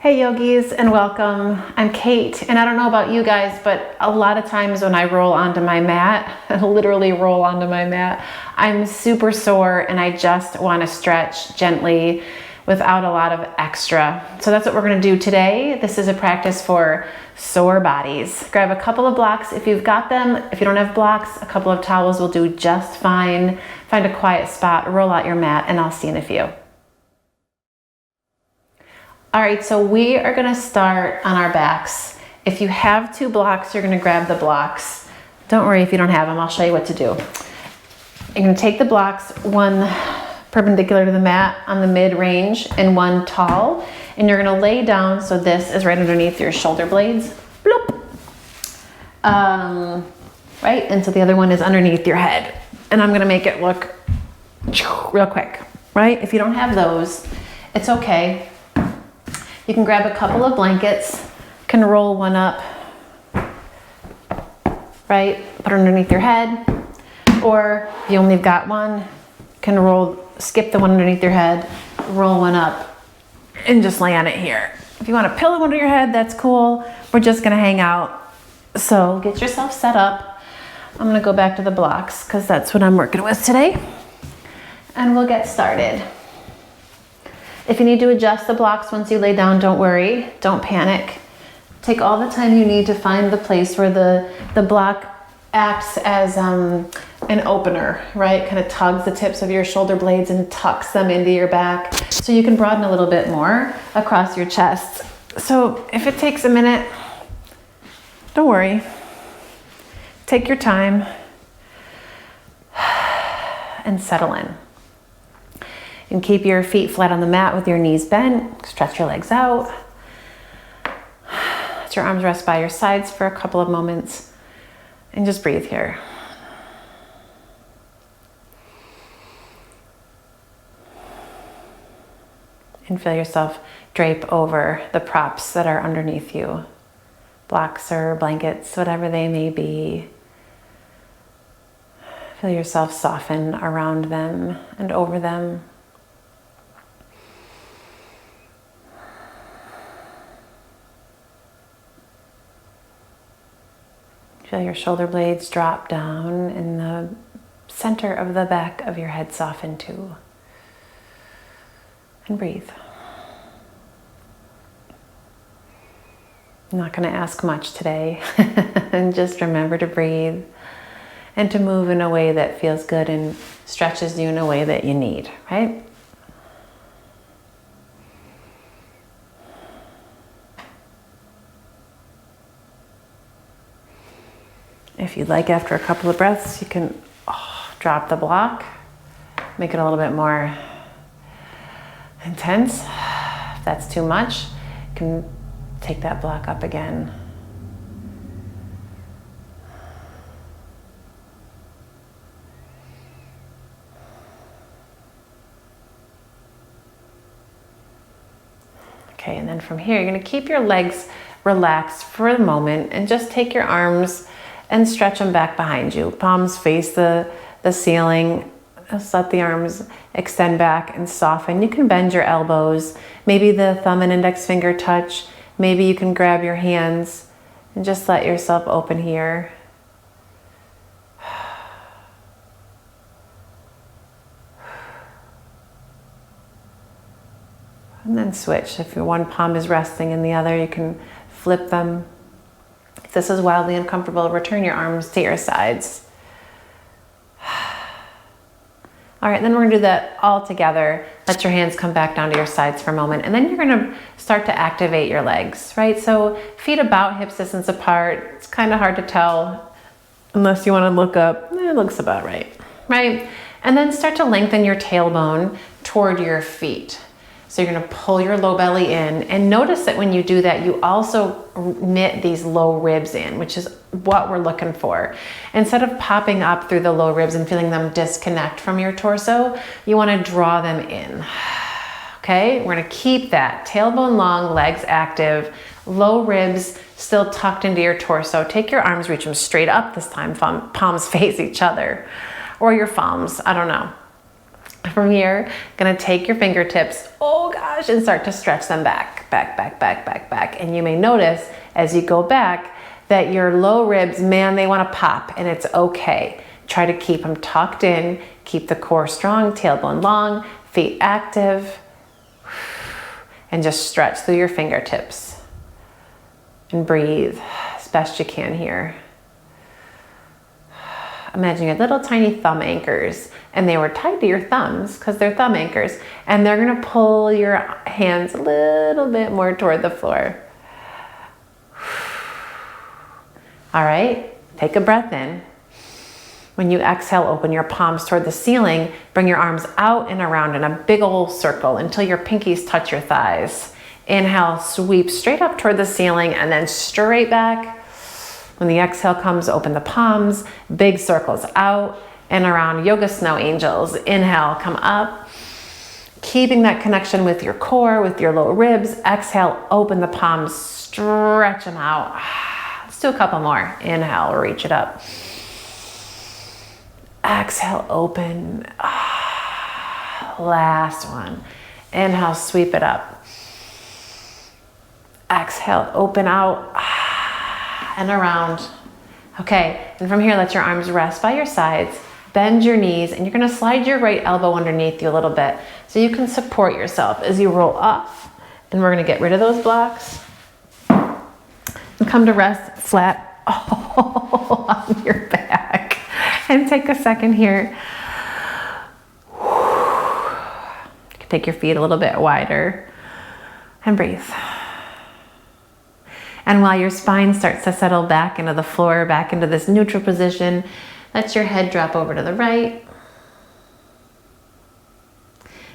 Hey yogis, and welcome. I'm Kate, and I don't know about you guys, but a lot of times when I roll onto my mat, literally roll onto my mat, I'm super sore and I just want to stretch gently without a lot of extra. So that's what we're going to do today. This is a practice for sore bodies. Grab a couple of blocks if you've got them. If you don't have blocks, a couple of towels will do just fine. Find a quiet spot, roll out your mat, and I'll see you in a few. All right, so we are gonna start on our backs. If you have two blocks, you're gonna grab the blocks. Don't worry if you don't have them, I'll show you what to do. You're gonna take the blocks, one perpendicular to the mat on the mid-range and one tall, and you're gonna lay down so this is right underneath your shoulder blades. Bloop. Right, and so the other one is underneath your head. And I'm gonna make it look real quick, right? If you don't have those, it's okay. You can grab a couple of blankets, can roll one up, right? Put it underneath your head. Or if you only got one, can skip the one underneath your head, roll one up, and just lay on it here. If you want a pillow under your head, that's cool. We're just gonna hang out. So get yourself set up. I'm gonna go back to the blocks because that's what I'm working with today. And we'll get started. If you need to adjust the blocks once you lay down, don't worry, don't panic. Take all the time you need to find the place where the block acts as an opener, right? Kind of tugs the tips of your shoulder blades and tucks them into your back so you can broaden a little bit more across your chest. So if it takes a minute, don't worry. Take your time and settle in. And keep your feet flat on the mat with your knees bent. Stretch your legs out. Let your arms rest by your sides for a couple of moments. And just breathe here. And feel yourself drape over the props that are underneath you. Blocks or blankets, whatever they may be. Feel yourself soften around them and over them. Feel your shoulder blades drop down and the center of the back of your head soften too. And breathe. I'm not going to ask much today. And just remember to breathe and to move in a way that feels good and stretches you in a way that you need, right? If you'd like, after a couple of breaths, you can drop the block, make it a little bit more intense. If that's too much, you can take that block up again. Okay, and then from here, you're gonna keep your legs relaxed for a moment and just take your arms and stretch them back behind you. Palms face the ceiling. Just let the arms extend back and soften. You can bend your elbows. Maybe the thumb and index finger touch. Maybe you can grab your hands and just let yourself open here. And then switch. If your one palm is resting in the other, you can flip them. If this is wildly uncomfortable, return your arms to your sides. All right, then we're gonna do that all together. Let your hands come back down to your sides for a moment, and then you're gonna start to activate your legs, right? So feet about hip distance apart. It's kind of hard to tell unless you wanna look up. It looks about right, right? And then start to lengthen your tailbone toward your feet. So you're gonna pull your low belly in, and notice that when you do that, you also knit these low ribs in, which is what we're looking for. Instead of popping up through the low ribs and feeling them disconnect from your torso, you wanna draw them in, okay? We're gonna keep that tailbone long, legs active, low ribs still tucked into your torso. Take your arms, reach them straight up this time, palms face each other, or your palms, I don't know. From here, gonna take your fingertips, oh gosh, and start to stretch them back. And you may notice as you go back that your low ribs, man, they wanna pop, and it's okay. Try to keep them tucked in, keep the core strong, tailbone long, feet active, and just stretch through your fingertips. And breathe as best you can here. Imagine your little tiny thumb anchors, and they were tied to your thumbs because they're thumb anchors, and they're gonna pull your hands a little bit more toward the floor. All right, take a breath in. When you exhale, open your palms toward the ceiling, bring your arms out and around in a big old circle until your pinkies touch your thighs. Inhale, sweep straight up toward the ceiling and then straight back. When the exhale comes, open the palms, big circles out and around, yoga snow angels. Inhale, come up. Keeping that connection with your core, with your lower ribs. Exhale, open the palms, stretch them out. Let's do a couple more. Inhale, reach it up. Exhale, open. Last one. Inhale, sweep it up. Exhale, open out and around. Okay, and from here, let your arms rest by your sides. Bend your knees, and you're gonna slide your right elbow underneath you a little bit so you can support yourself as you roll off. And we're gonna get rid of those blocks and come to rest flat on your back. And take a second here. Take your feet a little bit wider and breathe. And while your spine starts to settle back into the floor, back into this neutral position, let your head drop over to the right.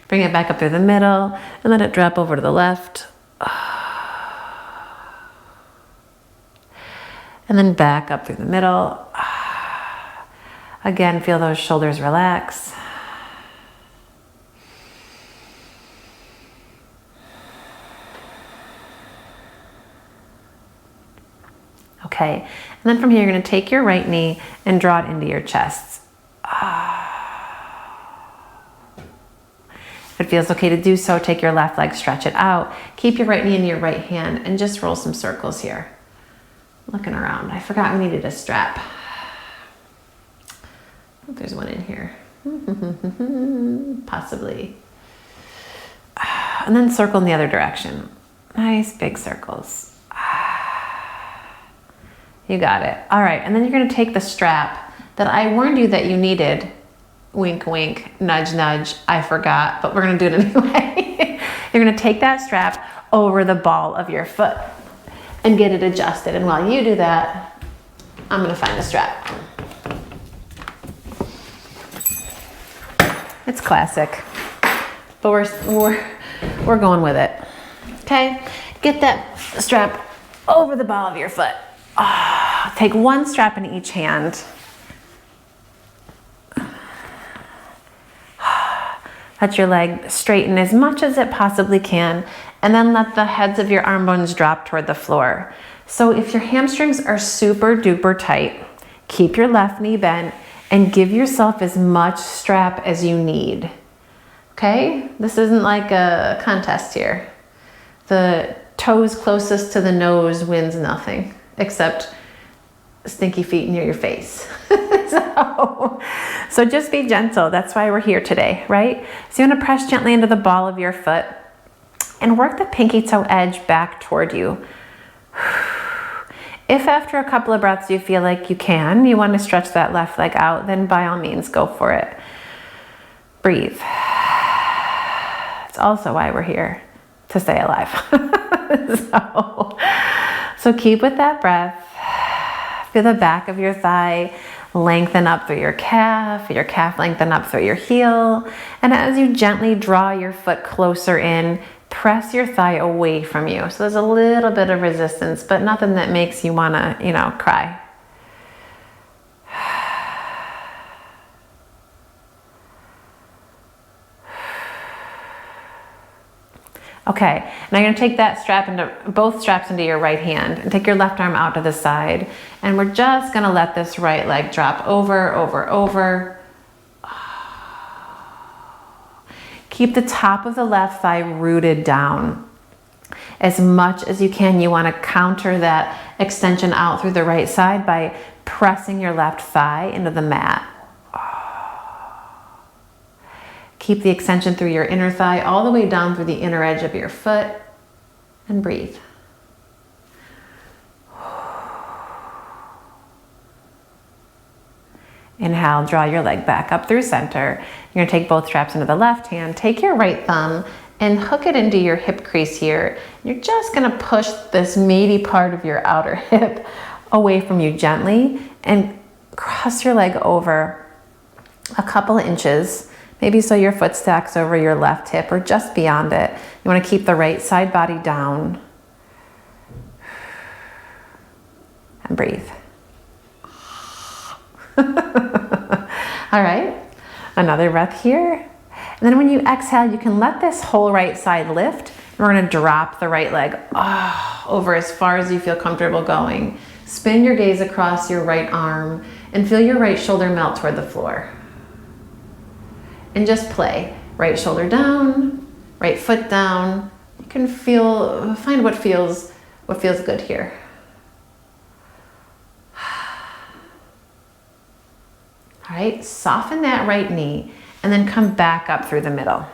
Bring it back up through the middle and let it drop over to the left. And then back up through the middle. Again, feel those shoulders relax. Okay, and then from here, you're gonna take your right knee and draw it into your chest. If it feels okay to do so, take your left leg, stretch it out. Keep your right knee in your right hand and just roll some circles here. Looking around, I forgot we needed a strap. Oh, there's one in here. Possibly. And then circle in the other direction. Nice big circles. You got it. All right, and then you're gonna take the strap that I warned you that you needed. Wink, wink, nudge, nudge. I forgot, but we're gonna do it anyway. You're gonna take that strap over the ball of your foot and get it adjusted. And while you do that, I'm gonna find the strap. It's classic, but we're going with it. Okay, get that strap over the ball of your foot. Take one strap in each hand. Let your leg straighten as much as it possibly can, and then let the heads of your arm bones drop toward the floor. So if your hamstrings are super duper tight, keep your left knee bent and give yourself as much strap as you need. Okay? This isn't like a contest here. The toes closest to the nose wins nothing, except stinky feet near your face. So just be gentle. That's why we're here today, right? So you want to press gently into the ball of your foot and work the pinky toe edge back toward you. If after a couple of breaths you feel like you want to stretch that left leg out, then by all means go for it. Breathe. It's also why we're here, to stay alive. So keep with that breath. Feel the back of your thigh lengthen up through your calf lengthen up through your heel. And as you gently draw your foot closer in, press your thigh away from you. So there's a little bit of resistance, but nothing that makes you wanna, cry. Okay, now you're gonna take that both straps into your right hand and take your left arm out to the side. And we're just gonna let this right leg drop over. Keep the top of the left thigh rooted down. As much as you can, you want to counter that extension out through the right side by pressing your left thigh into the mat. Keep the extension through your inner thigh all the way down through the inner edge of your foot, and breathe. Inhale, draw your leg back up through center. You're gonna take both straps into the left hand, take your right thumb and hook it into your hip crease here. You're just gonna push this meaty part of your outer hip away from you gently and cross your leg over a couple of inches, maybe so your foot stacks over your left hip or just beyond it. You wanna keep the right side body down. And breathe. All right, another breath here. And then when you exhale, you can let this whole right side lift. And we're gonna drop the right leg over as far as you feel comfortable going. Spin your gaze across your right arm and feel your right shoulder melt toward the floor. And just play. Right shoulder down, right foot down. You can find what feels good here. All right, soften that right knee and then come back up through the middle.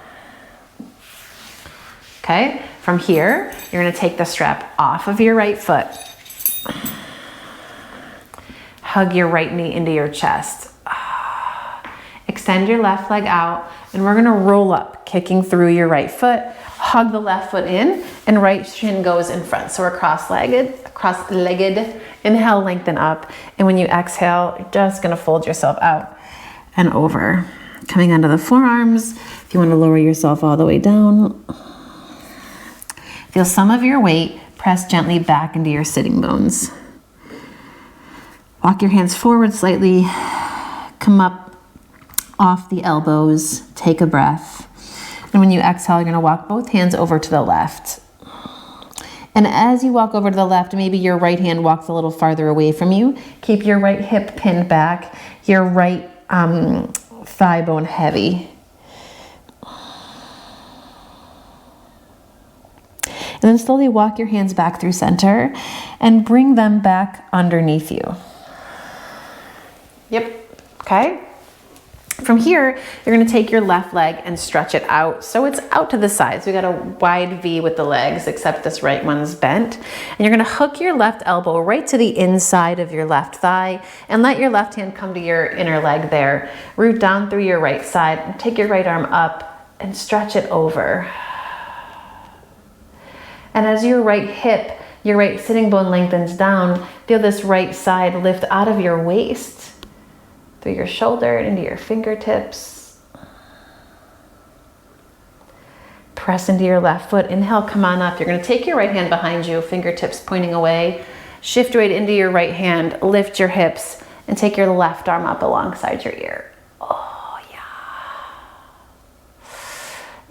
Okay, from here, you're gonna take the strap off of your right foot. Hug your right knee into your chest. Extend your left leg out and we're gonna roll up, kicking through your right foot. Hug the left foot in and right shin goes in front. So we're cross-legged. Inhale, lengthen up. And when you exhale, you're just gonna fold yourself out and over. Coming onto the forearms. If you wanna lower yourself all the way down. Feel some of your weight press gently back into your sitting bones. Walk your hands forward slightly. Come up off the elbows. Take a breath. And when you exhale, you're gonna walk both hands over to the left. And as you walk over to the left, maybe your right hand walks a little farther away from you. Keep your right hip pinned back, your right thigh bone heavy. And then slowly walk your hands back through center and bring them back underneath you. Yep, okay? From here, you're gonna take your left leg and stretch it out so it's out to the side. So we got a wide V with the legs, except this right one's bent. And you're gonna hook your left elbow right to the inside of your left thigh and let your left hand come to your inner leg there. Root down through your right side and take your right arm up and stretch it over. And as your right hip, your right sitting bone lengthens down, feel this right side lift out of your waist, through your shoulder and into your fingertips. Press into your left foot. Inhale, come on up. You're gonna take your right hand behind you, fingertips pointing away. Shift weight into your right hand, lift your hips, and take your left arm up alongside your ear. Oh, yeah.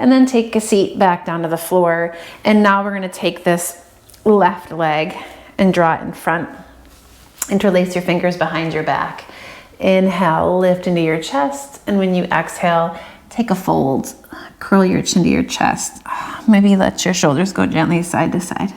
And then take a seat back down to the floor. And now we're gonna take this left leg and draw it in front. Interlace your fingers behind your back. Inhale, lift into your chest. And when you exhale, take a fold. Curl your chin to your chest. Maybe let your shoulders go gently side to side.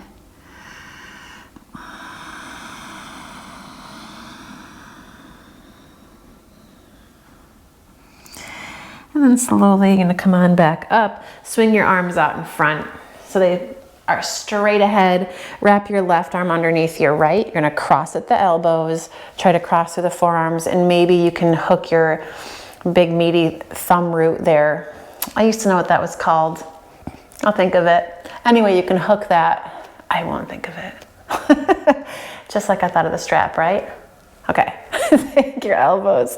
And then slowly you're gonna come on back up. Swing your arms out in front so they are straight ahead. Wrap your left arm underneath your right. You're gonna cross at the elbows, try to cross through the forearms, and maybe you can hook your big meaty thumb root there. I used to know what that was called. I'll think of it. Anyway, you can hook that. I won't think of it. Just like I thought of the strap, right? Okay, take your elbows,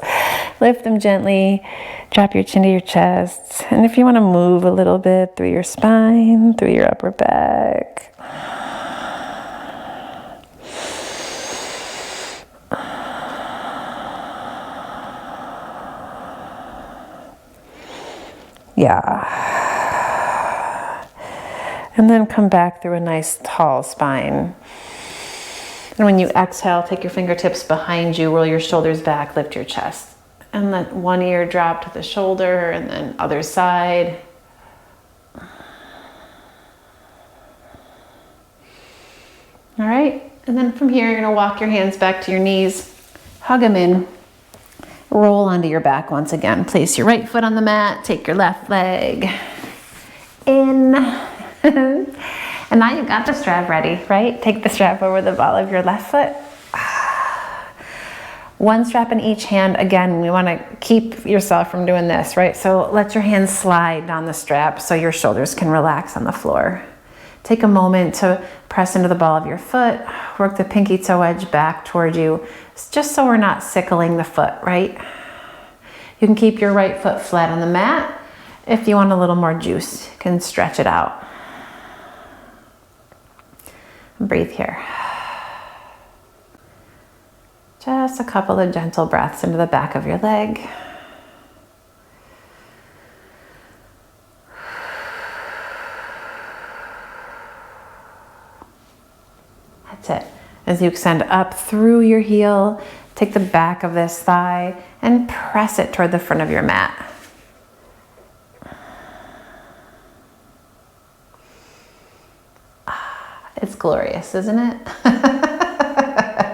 lift them gently, drop your chin to your chest. And if you wanna move a little bit through your spine, through your upper back. Yeah. And then come back through a nice tall spine. And when you exhale, take your fingertips behind you, roll your shoulders back, lift your chest. And let one ear drop to the shoulder and then other side. All right, and then from here, you're gonna walk your hands back to your knees, hug them in, roll onto your back once again. Place your right foot on the mat, take your left leg in. And now you've got the strap ready, right? Take the strap over the ball of your left foot. One strap in each hand. Again, we wanna keep yourself from doing this, right? So let your hands slide down the strap so your shoulders can relax on the floor. Take a moment to press into the ball of your foot, work the pinky toe edge back toward you, just so we're not sickling the foot, right? You can keep your right foot flat on the mat. If you want a little more juice, you can stretch it out. Breathe here. Just a couple of gentle breaths into the back of your leg. That's it. As you extend up through your heel, take the back of this thigh and press it toward the front of your mat. It's glorious, isn't it?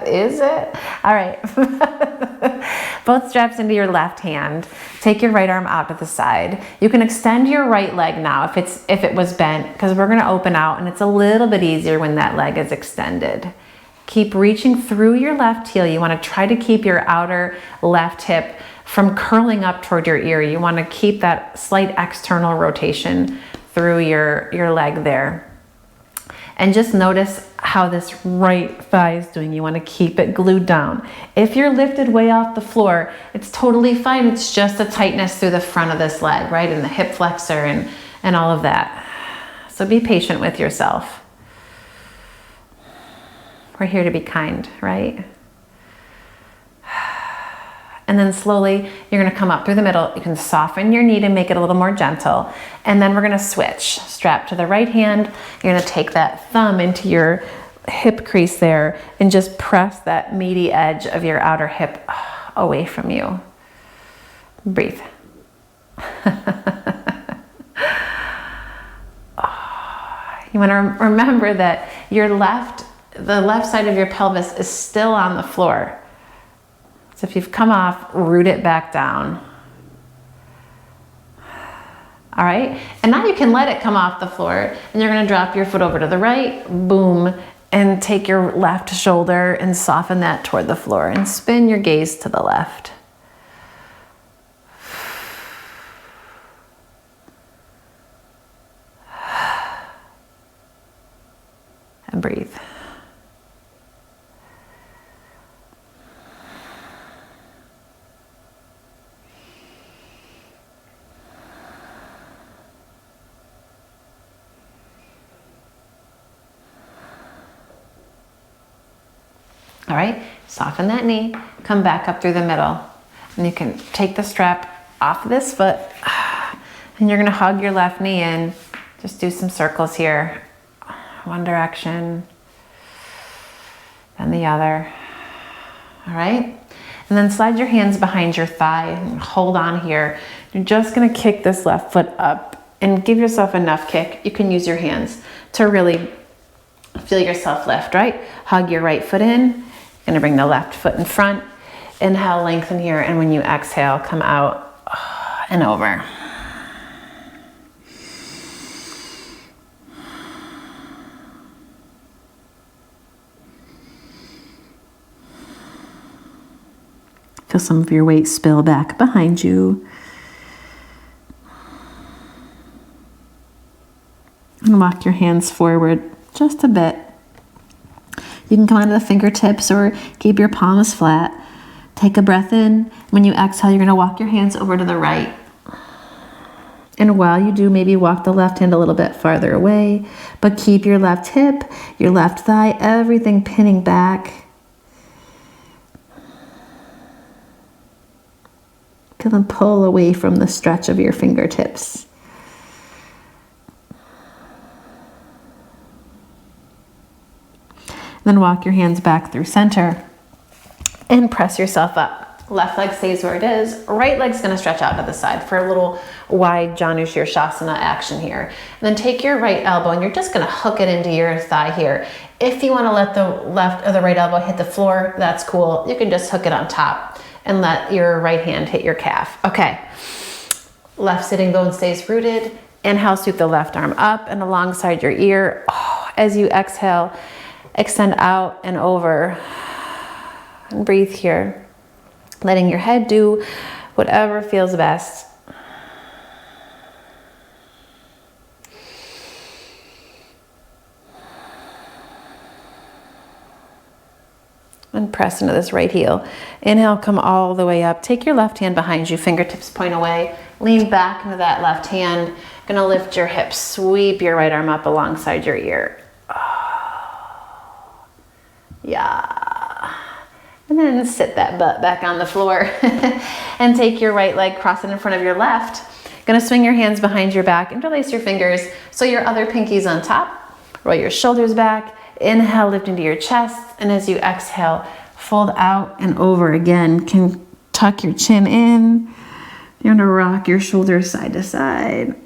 Is it? All right. Both straps into your left hand. Take your right arm out to the side. You can extend your right leg now if it was bent, because we're going to open out and it's a little bit easier when that leg is extended. Keep reaching through your left heel. You want to try to keep your outer left hip from curling up toward your ear. You want to keep that slight external rotation through your leg there. And just notice how this right thigh is doing. You want to keep it glued down. If you're lifted way off the floor, it's totally fine. It's just a tightness through the front of this leg, right? And the hip flexor and all of that. So be patient with yourself. We're here to be kind, right? And then slowly, you're gonna come up through the middle. You can soften your knee to make it a little more gentle. And then we're gonna switch. Strap to the right hand. You're gonna take that thumb into your hip crease there and just press that meaty edge of your outer hip away from you. Breathe. You wanna remember that the left side of your pelvis is still on the floor. So if you've come off, root it back down. All right, and now you can let it come off the floor and you're gonna drop your foot over to the right, boom, and take your left shoulder and soften that toward the floor and spin your gaze to the left. And breathe. All right, soften that knee, come back up through the middle. And you can take the strap off of this foot and you're gonna hug your left knee in. Just do some circles here. One direction, then the other. All right, and then slide your hands behind your thigh and hold on here. You're just gonna kick this left foot up and give yourself enough kick. You can use your hands to really feel yourself lift, right? Hug your right foot in. Gonna bring the left foot in front. Inhale, lengthen here, and when you exhale, come out and over. Feel some of your weight spill back behind you. And walk your hands forward just a bit. You can come onto the fingertips or keep your palms flat. Take a breath in. When you exhale, you're gonna walk your hands over to the right. And while you do, maybe walk the left hand a little bit farther away, but keep your left hip, your left thigh, everything pinning back. Feel them pull away from the stretch of your fingertips. Then walk your hands back through center and press yourself up. Left leg stays where it is. Right leg's gonna stretch out to the side for a little wide Janushirshasana action here. And then take your right elbow and you're just gonna hook it into your thigh here. If you wanna let the left or the right elbow hit the floor, that's cool. You can just hook it on top and let your right hand hit your calf. Okay, left sitting bone stays rooted. Inhale, sweep the left arm up and alongside your ear. Oh, as you exhale, extend out and over. And breathe here. Letting your head do whatever feels best. And press into this right heel. Inhale, come all the way up. Take your left hand behind you, fingertips point away. Lean back into that left hand. Gonna lift your hips, sweep your right arm up alongside your ear. Oh. Yeah. And then sit that butt back on the floor and take your right leg, cross it in front of your left. Gonna swing your hands behind your back, interlace your fingers so your other pinky's on top. Roll your shoulders back. Inhale, lift into your chest. And as you exhale, fold out and over again. Can tuck your chin in. You're gonna rock your shoulders side to side.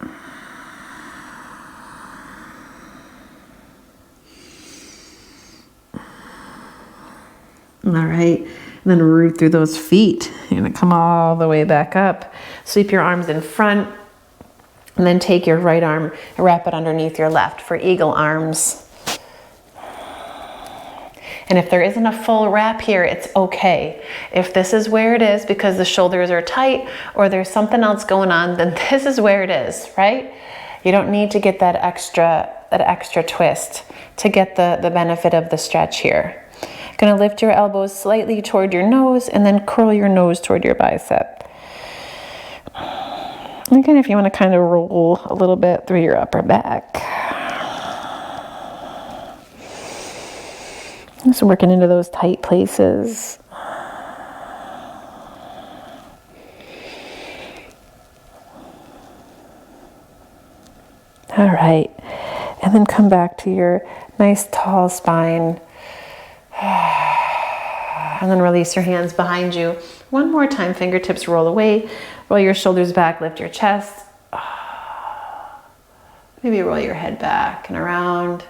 All right, and then root through those feet. You're gonna come all the way back up. Sweep your arms in front, and then take your right arm and wrap it underneath your left for eagle arms. And if there isn't a full wrap here, it's okay. If this is where it is because the shoulders are tight or there's something else going on, then this is where it is, right? You don't need to get that extra twist to get the benefit of the stretch here. Gonna lift your elbows slightly toward your nose and then curl your nose toward your bicep. Again, if you want to kind of roll a little bit through your upper back. Just working into those tight places. All right, and then come back to your nice tall spine. And then release your hands behind you. One more time, fingertips roll away. Roll your shoulders back, lift your chest. Maybe roll your head back and around.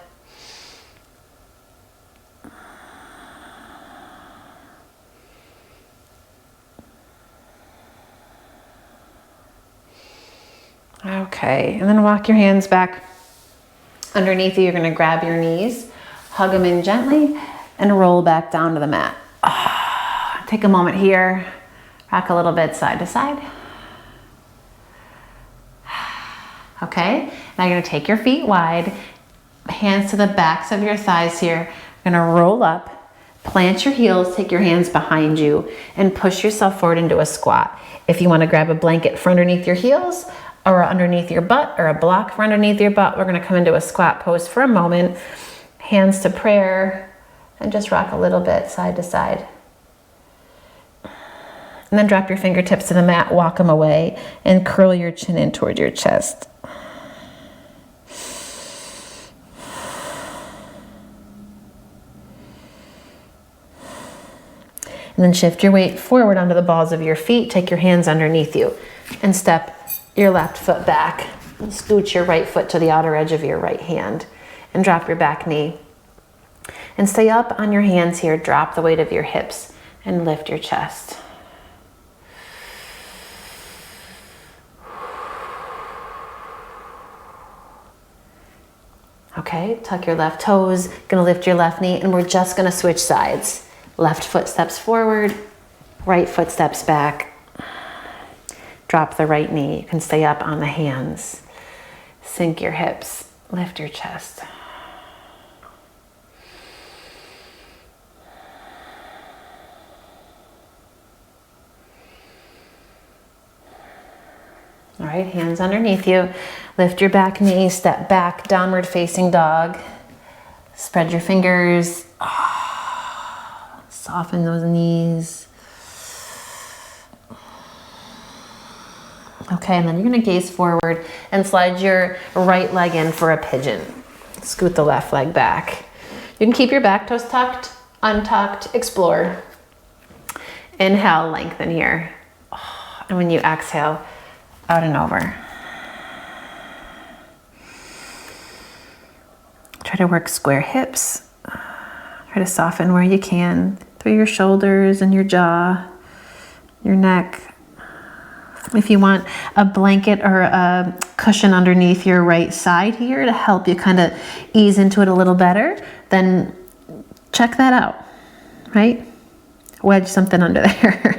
Okay, and then walk your hands back underneath you. You're gonna grab your knees, hug them in gently, and roll back down to the mat. Take a moment here, rock a little bit side to side. Okay, now you're gonna take your feet wide, hands to the backs of your thighs here. You're gonna roll up, plant your heels, take your hands behind you, and push yourself forward into a squat. If you wanna grab a blanket for underneath your heels, or underneath your butt, or a block for underneath your butt, we're gonna come into a squat pose for a moment. Hands to prayer, and just rock a little bit side to side. And then drop your fingertips to the mat, walk them away, and curl your chin in toward your chest. And then shift your weight forward onto the balls of your feet, take your hands underneath you, and step your left foot back. And scoot your right foot to the outer edge of your right hand, and drop your back knee. And stay up on your hands here, drop the weight of your hips, and lift your chest. Okay, tuck your left toes, gonna lift your left knee, and we're just gonna switch sides. Left foot steps forward, right foot steps back. Drop the right knee, you can stay up on the hands. Sink your hips, lift your chest. All right, hands underneath you. Lift your back knee, step back, downward facing dog. Spread your fingers. Soften those knees. Okay, and then you're gonna gaze forward and slide your right leg in for a pigeon. Scoot the left leg back. You can keep your back toes tucked, untucked, explore. Inhale, lengthen here. And when you exhale, out and over. Try to work square hips. Try to soften where you can through your shoulders and your jaw, your neck. If you want a blanket or a cushion underneath your right side here to help you kind of ease into it a little better, then check that out, right? Wedge something under there.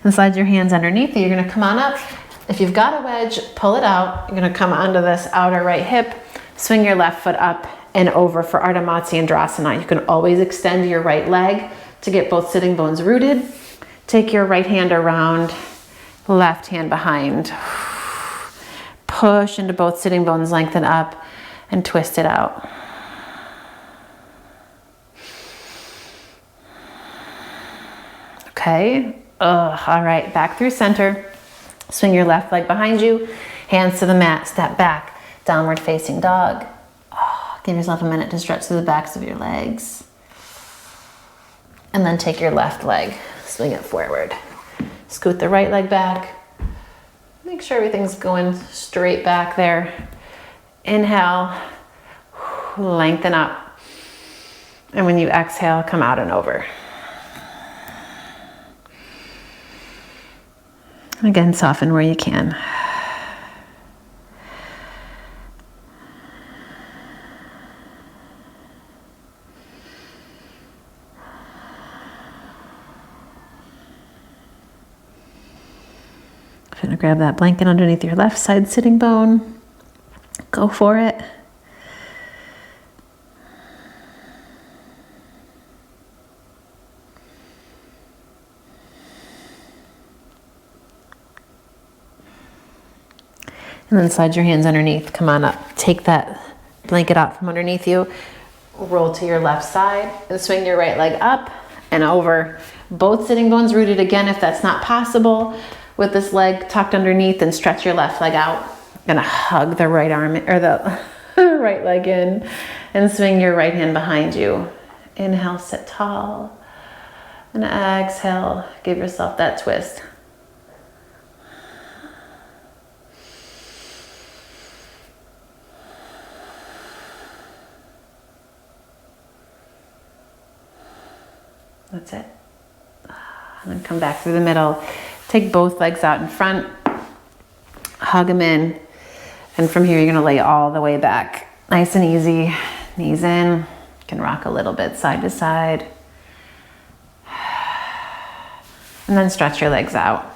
And slide your hands underneath you. You're gonna come on up. If you've got a wedge, pull it out. You're gonna come onto this outer right hip, swing your left foot up and over for Ardha Matsyendrasana. You can always extend your right leg to get both sitting bones rooted. Take your right hand around, left hand behind. Push into both sitting bones, lengthen up and twist it out. Okay, all right, back through center. Swing your left leg behind you, hands to the mat, step back, downward facing dog. Give yourself a minute to stretch through the backs of your legs. And then take your left leg, swing it forward. Scoot the right leg back. Make sure everything's going straight back there. Inhale, lengthen up. And when you exhale, come out and over. Again, soften where you can. I'm gonna grab that blanket underneath your left side sitting bone. Go for it. And then slide your hands underneath. Come on up. Take that blanket out from underneath you. Roll to your left side and swing your right leg up and over. Both sitting bones rooted again if that's not possible. With this leg tucked underneath, and stretch your left leg out. Gonna hug the right arm or the right leg in and swing your right hand behind you. Inhale, sit tall. And exhale, give yourself that twist. That's it. And then come back through the middle. Take both legs out in front. Hug them in. And from here, you're gonna lay all the way back. Nice and easy. Knees in. You can rock a little bit side to side. And then stretch your legs out.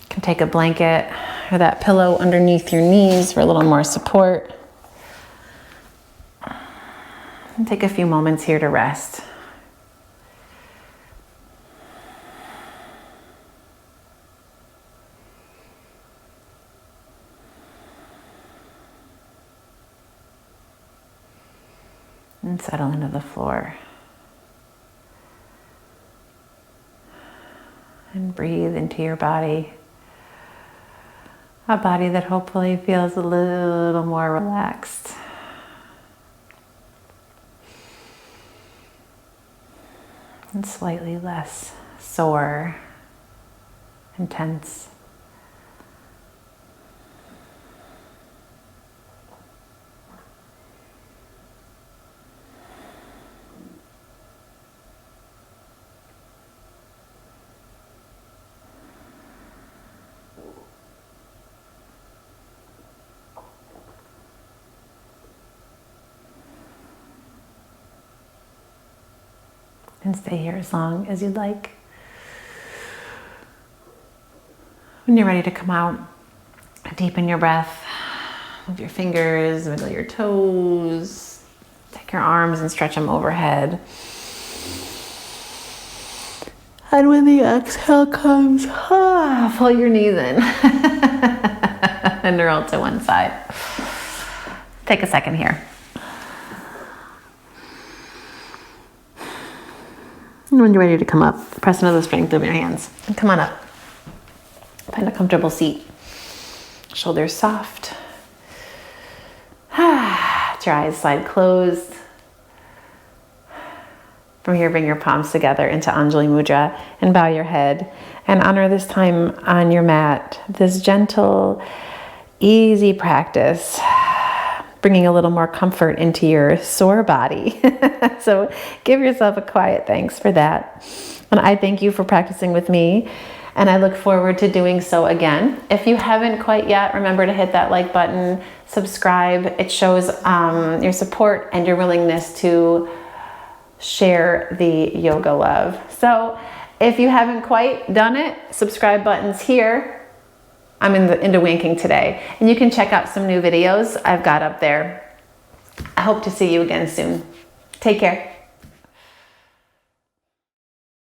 You can take a blanket or that pillow underneath your knees for a little more support. And take a few moments here to rest. And settle into the floor. And breathe into your body. A body that hopefully feels a little more relaxed. And slightly less sore and tense. And stay here as long as you'd like. When you're ready to come out, deepen your breath. Move your fingers, wiggle your toes. Take your arms and stretch them overhead. And when the exhale comes, pull your knees in and roll to one side. Take a second here. And when you're ready to come up, press into the strength of your hands and come on up. Find a comfortable seat. Shoulders soft. Let your eyes slide closed. From here, bring your palms together into Anjali Mudra and bow your head and honor this time on your mat, this gentle, easy practice, bringing a little more comfort into your sore body. So give yourself a quiet thanks for that. And I thank you for practicing with me, and I look forward to doing so again. If you haven't quite yet, remember to hit that like button, subscribe. It shows your support and your willingness to share the yoga love. So if you haven't quite done it, subscribe button's here. I'm into wanking today, and you can check out some new videos I've got up there. I hope to see you again soon. Take care.